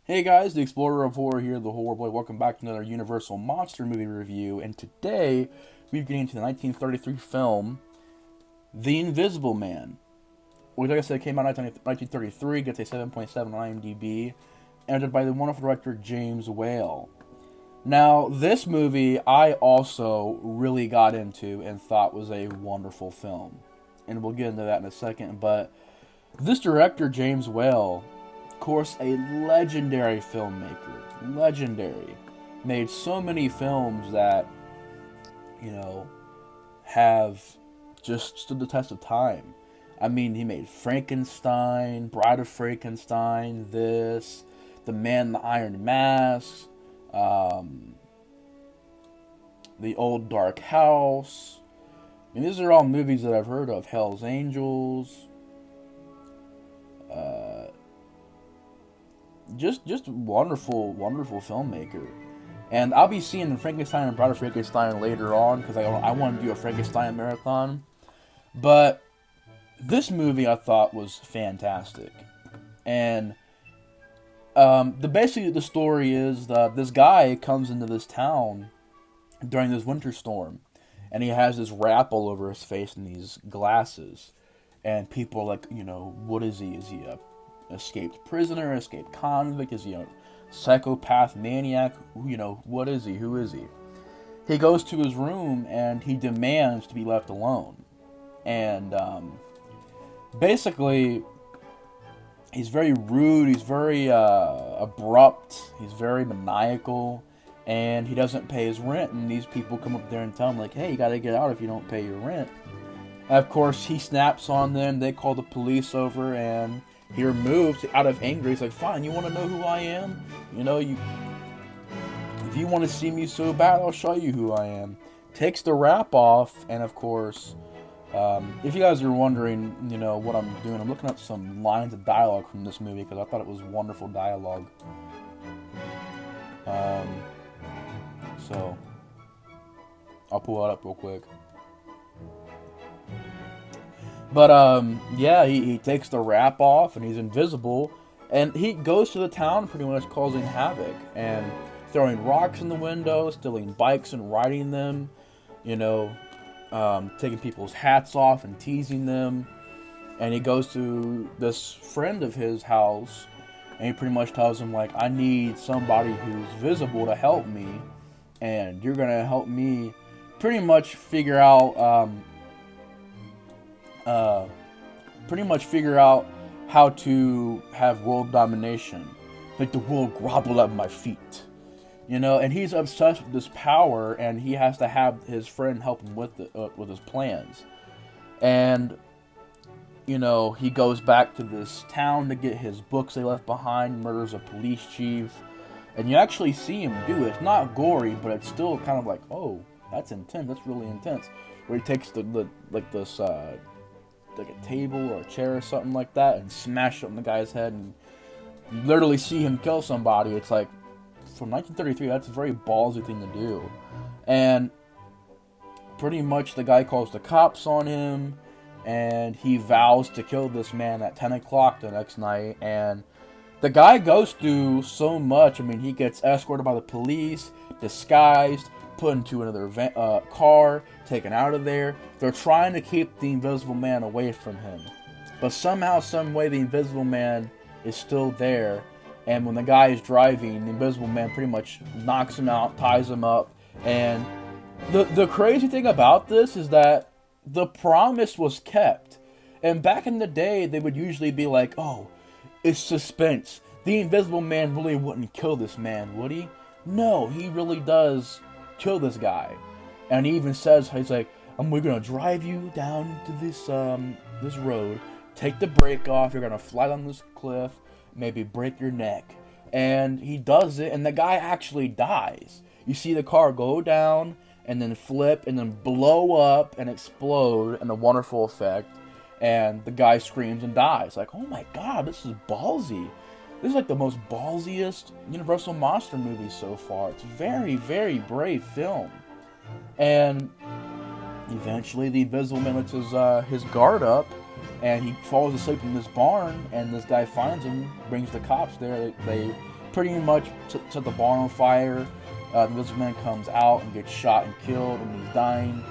Hey guys, the Explorer of Horror here, the Horror Boy. Welcome back to another Universal Monster movie review. And today we're getting into the 1933 film The Invisible Man, which, like I said, came out in 1933, gets a 7.7 on IMDb, edited by the wonderful director James Whale. Now, this movie I also really got into and thought was a wonderful film, and we'll get into that in a second. But this director, James Whale, of course, a legendary filmmaker. Legendary. Made so many films that, you know, have just stood the test of time. I mean, he made Frankenstein, Bride of Frankenstein, this, The Man in the Iron Mask, um, The Old Dark House. I mean, these are all movies that I've heard of. Hell's Angels. Uh, just wonderful filmmaker. And I'll be seeing Frankenstein and Bride of Frankenstein later on because I want to do a Frankenstein marathon. But this movie I thought was fantastic. And basically the story is that this guy comes into this town during this winter storm, and he has this wrap all over his face and these glasses, and people are like, what is he? Is he a escaped prisoner, escaped convict? Is he a psychopath, maniac? What is he? Who is he? He goes to his room and he demands to be left alone. And basically, he's very rude, he's very abrupt, he's very maniacal, and he doesn't pay his rent. And these people come up there and tell him, like, hey, you gotta get out if you don't pay your rent. And of course, he snaps on them, they call the police over, and he removes, out of anger, he's like, fine, you want to know who I am? If you want to see me so bad, I'll show you who I am. Takes the wrap off, and of course, if you guys are wondering, what I'm doing, I'm looking up some lines of dialogue from this movie, because I thought it was wonderful dialogue. So, I'll pull that up real quick. But, yeah, he takes the wrap off, and he's invisible, and he goes to the town pretty much causing havoc, and throwing rocks in the windows, stealing bikes and riding them, taking people's hats off and teasing them. And he goes to this friend of his house, and he pretty much tells him, like, I need somebody who's visible to help me, and you're gonna help me pretty much figure out, how to have world domination. Make the world grovel at my feet. And he's obsessed with this power, and he has to have his friend help him with his plans. And, he goes back to this town to get his books they left behind, murders a police chief, and you actually see him do it. It's not gory, but it's still kind of like, oh, that's intense, that's really intense. Where he takes like a table or a chair or something like that and smash it on the guy's head, and you literally see him kill somebody. It's like, from 1933, that's a very ballsy thing to do. And pretty much the guy calls the cops on him, and he vows to kill this man at 10 o'clock the next night. And the guy goes through so much. I mean, he gets escorted by the police, disguised, put into another car, taken out of there. They're trying to keep the Invisible Man away from him. But somehow, some way, the Invisible Man is still there. And when the guy is driving, the Invisible Man pretty much knocks him out, ties him up. And the crazy thing about this is that the promise was kept. And back in the day, they would usually be like, oh, it's suspense. The Invisible Man really wouldn't kill this man, would he? No, he really does kill this guy. And he even says, he's like, we're going to drive you down to this road, take the brake off, you're going to fly down this cliff, maybe break your neck. And he does it, and the guy actually dies. You see the car go down, and then flip, and then blow up, and explode, and a wonderful effect. And the guy screams and dies. Like, oh my god, this is ballsy. This is like the most ballsiest Universal Monster movie so far. It's very, very brave film. And eventually the Invisible Man lets his guard up, and he falls asleep in this barn, and this guy finds him, brings the cops there. They pretty much set the bar on fire. The Invisible Man comes out and gets shot and killed, and he's dying.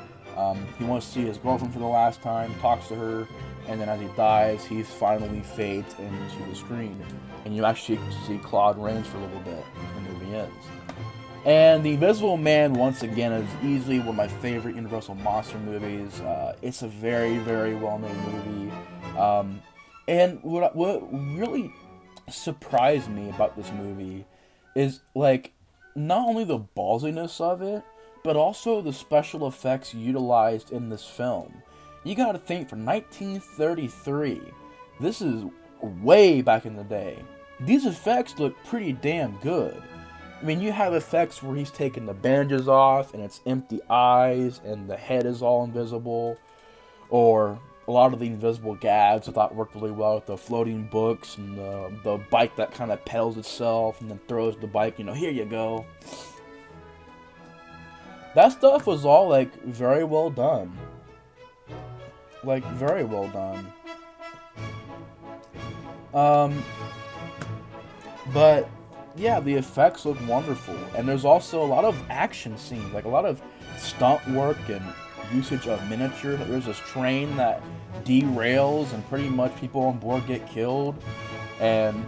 He wants to see his girlfriend for the last time, talks to her, and then as he dies, he finally fades into the screen. And you actually see Claude Rains for a little bit when the movie ends. And The Invisible Man, once again, is easily one of my favorite Universal Monster movies. It's a very, very well-made movie. And what really surprised me about this movie is, like, not only the ballsiness of it, but also the special effects utilized in this film. You gotta think, for 1933, this is way back in the day. These effects look pretty damn good. I mean, you have effects where he's taking the bandages off, and it's empty eyes, and the head is all invisible. Or a lot of the invisible gags I thought worked really well with the floating books, and the bike that kind of pedals itself, and then throws the bike, here you go. That stuff was all, like, very well done. Like, very well done. But yeah, the effects look wonderful, and there's also a lot of action scenes, like a lot of stunt work and usage of miniature. There's this train that derails, and pretty much people on board get killed, and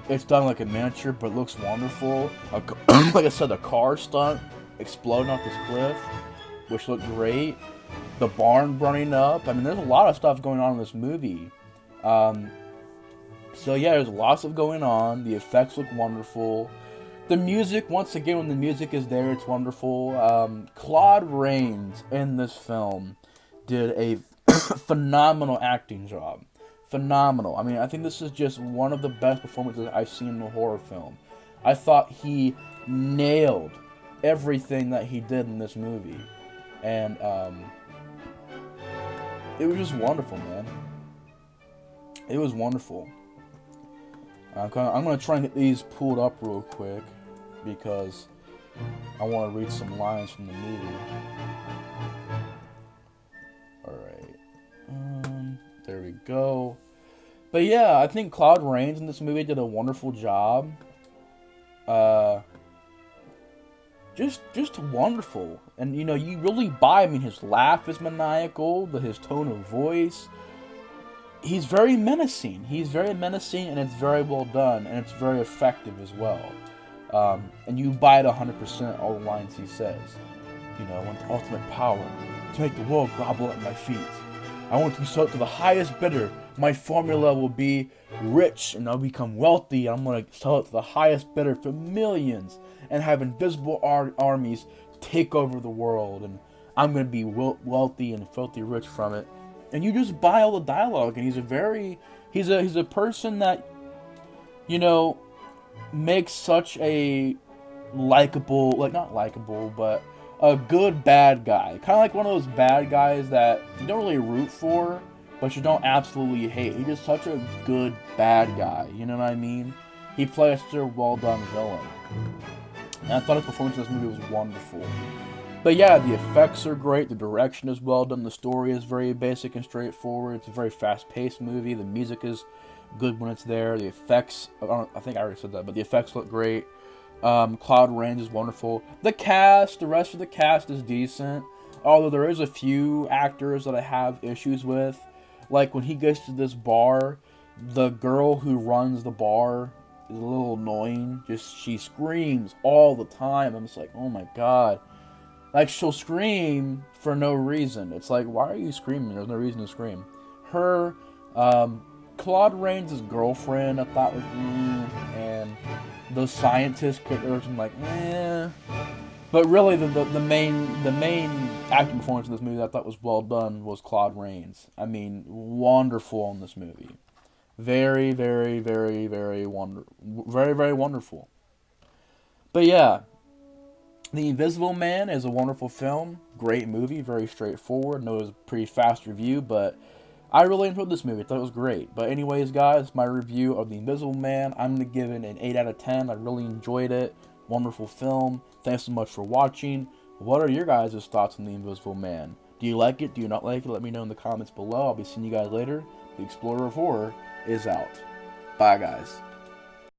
it's done like a miniature, but it looks wonderful. Like I said, the car stunt exploding off this cliff, which looked great. The barn burning up. I mean, there's a lot of stuff going on in this movie. So yeah, there's lots of going on. The effects look wonderful. The music, once again, when the music is there, it's wonderful. Claude Rains in this film did a phenomenal acting job. Phenomenal. I mean, I think this is just one of the best performances I've seen in a horror film. I thought he nailed everything that he did in this movie. And it was just wonderful, man. It was wonderful. I'm going to try and get these pulled up real quick, because I want to read some lines from the movie. Alright. There we go. But yeah, I think Claude Rains in this movie did a wonderful job. Just wonderful. And, you really buy, I mean, his laugh is maniacal, his tone of voice. He's very menacing. And it's very well done, and it's very effective as well. And you buy it 100%, all the lines he says. I want the ultimate power to make the world grovel at my feet. I want to sell it to the highest bidder. My formula will be rich, and I'll become wealthy. I'm going to sell it to the highest bidder for millions, and have invisible armies take over the world, and I'm going to be wealthy and filthy rich from it. And you just buy all the dialogue, and he's a person that, makes such a likable, like, not likable, but a good bad guy. Kind of like one of those bad guys that you don't really root for, but you don't absolutely hate. He's just such a good bad guy, you know what I mean? He plays such a well-done villain. And I thought his performance in this movie was wonderful. But yeah, the effects are great, the direction is well done, the story is very basic and straightforward, it's a very fast-paced movie, the music is good when it's there, the effects, I think I already said that, but the effects look great. Claude Rains is wonderful. The rest of the cast is decent, although there is a few actors that I have issues with. Like, when he gets to this bar, the girl who runs the bar is a little annoying. She screams all the time. I'm just like, oh my god. Like, she'll scream for no reason. It's like, why are you screaming? There's no reason to scream. Claude Rains' girlfriend, I thought was, and the scientist characters, I'm like, But really, the main acting performance in this movie that I thought was well done was Claude Rains. I mean, wonderful in this movie. Very, very, very, very very wonderful. But yeah, The Invisible Man is a wonderful film, great movie, very straightforward. I know it was a pretty fast review, but I really enjoyed this movie. I thought it was great. But anyways, guys, my review of The Invisible Man, I'm going to give it an 8 out of 10. I really enjoyed it. Wonderful film. Thanks so much for watching. What are your guys' thoughts on The Invisible Man? Do you like it? Do you not like it? Let me know in the comments below. I'll be seeing you guys later. The Explorer of Horror is out. Bye, guys.